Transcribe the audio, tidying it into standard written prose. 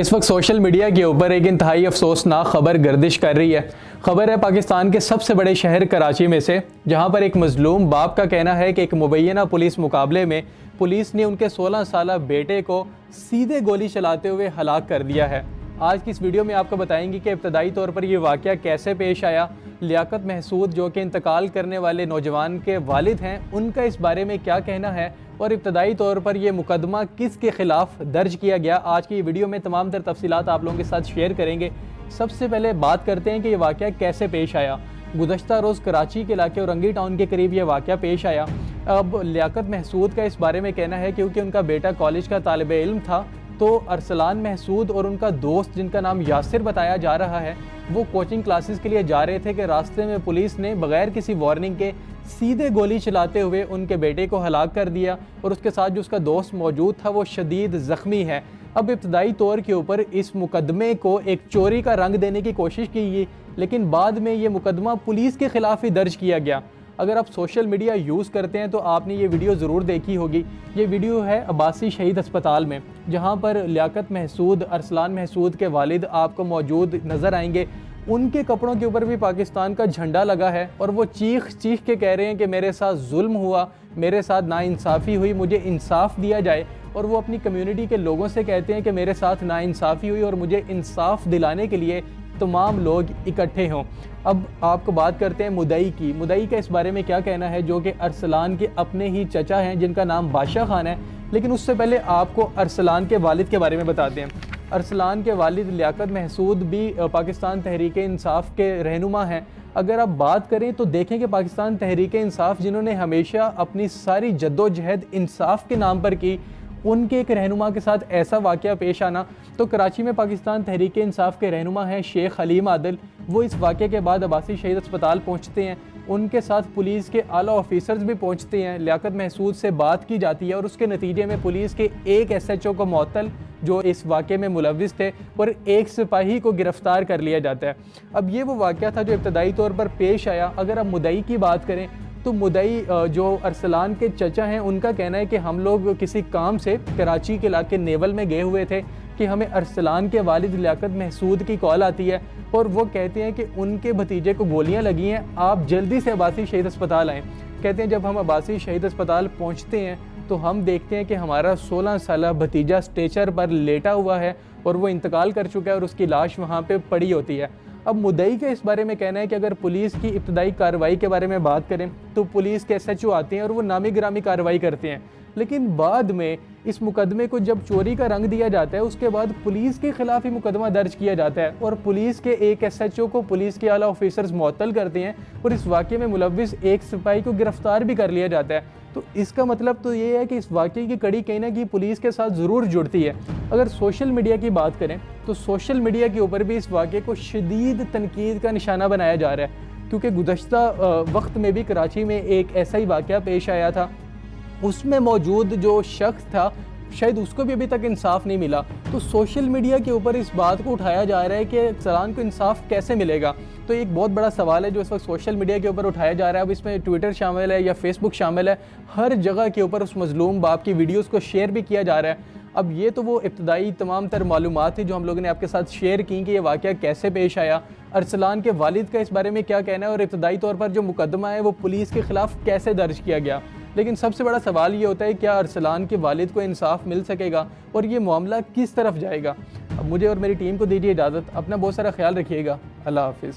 इस वक्त social media के ऊपर एक इंतहाई अफसोसनाक खबर गर्दिश कर रही है। खबर है पाकिस्तान के सबसे बड़े शहर कराची में से, जहां पर एक मजलूम बाप का कहना है कि एक मुबैना पुलिस मुकाबले में पुलिस ने उनके 16 साल बेटे को सीधे गोली चलाते हुए हलाक कर दिया है। आज की इस वीडियो में आपको बताएंगे कि इब्तदाई तौर पर यह वाक़या कैसे पेश आया, लियाकत महसूद जो कि इंतकाल करने वाले नौजवान के वालिद हैं, उनका इस बारे में क्या कहना है और इब्तदाई तौर पर यह मुकदमा किसके ख़िलाफ़ दर्ज किया गया। आज की वीडियो में तमाम तर तफसीलात आप लोगों के साथ शेयर करेंगे। सबसे पहले बात करते हैं कि यह वाक़या कैसे पेश आया। गुज़श्ता रोज़ कराची के इलाके औरंगी टाउन के करीब यह वाक़या पेश आया। अब लियाकत महसूद का इस बारे में कहना है क्योंकि उनका बेटा कॉलेज का तालिब इल्म था, तो अरसलान महसूद और उनका दोस्त जिनका नाम यासिर बताया जा रहा है, वो कोचिंग क्लासेस के लिए जा रहे थे कि रास्ते में पुलिस ने बगैर किसी वार्निंग के सीधे गोली चलाते हुए उनके बेटे को हलाक कर दिया और उसके साथ जो उसका दोस्त मौजूद था वो शदीद ज़ख्मी है। अब इब्तदाई तौर के ऊपर इस मुकदमे को एक चोरी का रंग देने की कोशिश की गई, लेकिन बाद में ये मुकदमा पुलिस के ख़िलाफ़ ही दर्ज किया गया। अगर आप सोशल मीडिया यूज़ करते हैं तो आपने ये वीडियो ज़रूर देखी होगी। ये वीडियो है अब्बासी शहीद अस्पताल में, जहाँ पर लियाकत महसूद, अरसलान महसूद के वालिद आपको मौजूद नज़र आएंगे। उनके कपड़ों के ऊपर भी पाकिस्तान का झंडा लगा है और वो चीख चीख के कह रहे हैं कि मेरे साथ जुल्म हुआ, मेरे साथ नाइंसाफ़ी हुई, मुझे इंसाफ दिया जाए। और वो अपनी कम्युनिटी के लोगों से कहते हैं कि मेरे साथ नाइंसाफ़ी हुई और मुझे इंसाफ दिलाने के लिए तमाम लोग इकट्ठे हों। अब आपको बात करते हैं मुदई की। मुदई का इस बारे में क्या कहना है, जो कि अरसलान के अपने ही चचा हैं जिनका नाम बादशाह खान है। लेकिन उससे पहले आपको अरसलान के वालिद के बारे में बताते हैं। अरसलान के वालिद लियाकत महसूद भी पाकिस्तान तहरीक इंसाफ के रहनुमा हैं। अगर आप बात करें तो देखें कि पाकिस्तान तहरीक इंसाफ जिन्होंने हमेशा अपनी सारी जद्दोजहद इंसाफ के नाम पर की, उनके एक रहनुमा के साथ ऐसा वाक़या पेश आना। तो कराची में पाकिस्तान तहरीक इंसाफ के रहनुमा हैं शेख हलीम आदिल। वो इस वाक़े के बाद अब्बासी शहीद अस्पताल पहुँचते हैं, उनके साथ पुलिस के आला ऑफिसर्स भी पहुँचते हैं। लियाकत महसूद से बात की जाती है और उसके नतीजे में पुलिस के एक SHO को मुअत्तल जो इस वाक़े में मुलव्विस थे और एक सिपाही को गिरफ़्तार कर लिया जाता है। अब ये वो वाक़या था जो इब्तदाई तौर पर पेश आया। अगर आप मुदई की बात करें तो मुदई जो अरसलान के चचा हैं, उनका कहना है कि हम लोग किसी काम से कराची के इलाके नेवल में गए हुए थे कि हमें अरसलान के वालिद लियाकत महसूद की कॉल आती है और वो कहते हैं कि उनके भतीजे को गोलियां लगी हैं, आप जल्दी से अब्बासी शहीद अस्पताल आएँ। कहते हैं जब हम अब्बासी शहीद अस्पताल पहुँचते हैं तो हम देखते हैं कि हमारा 16 साला भतीजा स्ट्रेचर पर लेटा हुआ है और वो इंतकाल कर चुका है और उसकी लाश वहाँ पे पड़ी होती है। अब मुदई का इस बारे में कहना है कि अगर पुलिस की इब्तदाई कार्रवाई के बारे में बात करें तो पुलिस के SHO आते हैं और वो नामी गिरामी कार्रवाई करते हैं, लेकिन बाद में इस मुकदमे को जब चोरी का रंग दिया जाता है उसके बाद पुलिस के ख़िलाफ़ ही मुकदमा दर्ज किया जाता है और पुलिस के एक SHO को पुलिस के आला ऑफिसर्स मुअत्तल करते हैं और इस वाक़े में मुलव्विस एक सिपाही को गिरफ़्तार भी कर लिया जाता है। तो इसका मतलब तो ये है कि इस वाक़े की कड़ी कहीं ना कहीं पुलिस के साथ ज़रूर जुड़ती है। अगर सोशल मीडिया की बात करें तो सोशल मीडिया के ऊपर भी इस वाक़े को शदीद तनकीद का निशाना बनाया जा रहा है, क्योंकि गुज़श्ता वक्त में भी कराची में एक ऐसा ही वाक़या पेश आया था। उसमें मौजूद जो शख्स था शायद उसको भी अभी तक इंसाफ नहीं मिला। तो सोशल मीडिया के ऊपर इस बात को उठाया जा रहा है कि अरसलान को इंसाफ कैसे मिलेगा। तो एक बहुत बड़ा सवाल है जो इस वक्त सोशल मीडिया के ऊपर उठाया जा रहा है। अब इसमें ट्विटर शामिल है या फेसबुक शामिल है, हर जगह के ऊपर उस मजलूम बाप की वीडियोस को शेयर भी किया जा रहा है। अब ये तो वो इब्तदाई तमाम तर मालूमात थी जो हम लोगों ने आपके साथ शेयर की कि ये वाक़या कैसे पेश आया, अरसलान के वालिद का इस बारे में क्या कहना है और इब्तदाई तौर पर जो मुकदमा है वो पुलिस के ख़िलाफ़ कैसे दर्ज किया गया। लेकिन सबसे बड़ा सवाल ये होता है क्या अरसलान के वालिद को इंसाफ मिल सकेगा और ये मामला किस तरफ जाएगा। अब मुझे और मेरी टीम को दीजिए इजाज़त। अपना बहुत सारा ख्याल रखिएगा। अल्लाह हाफ़िज़।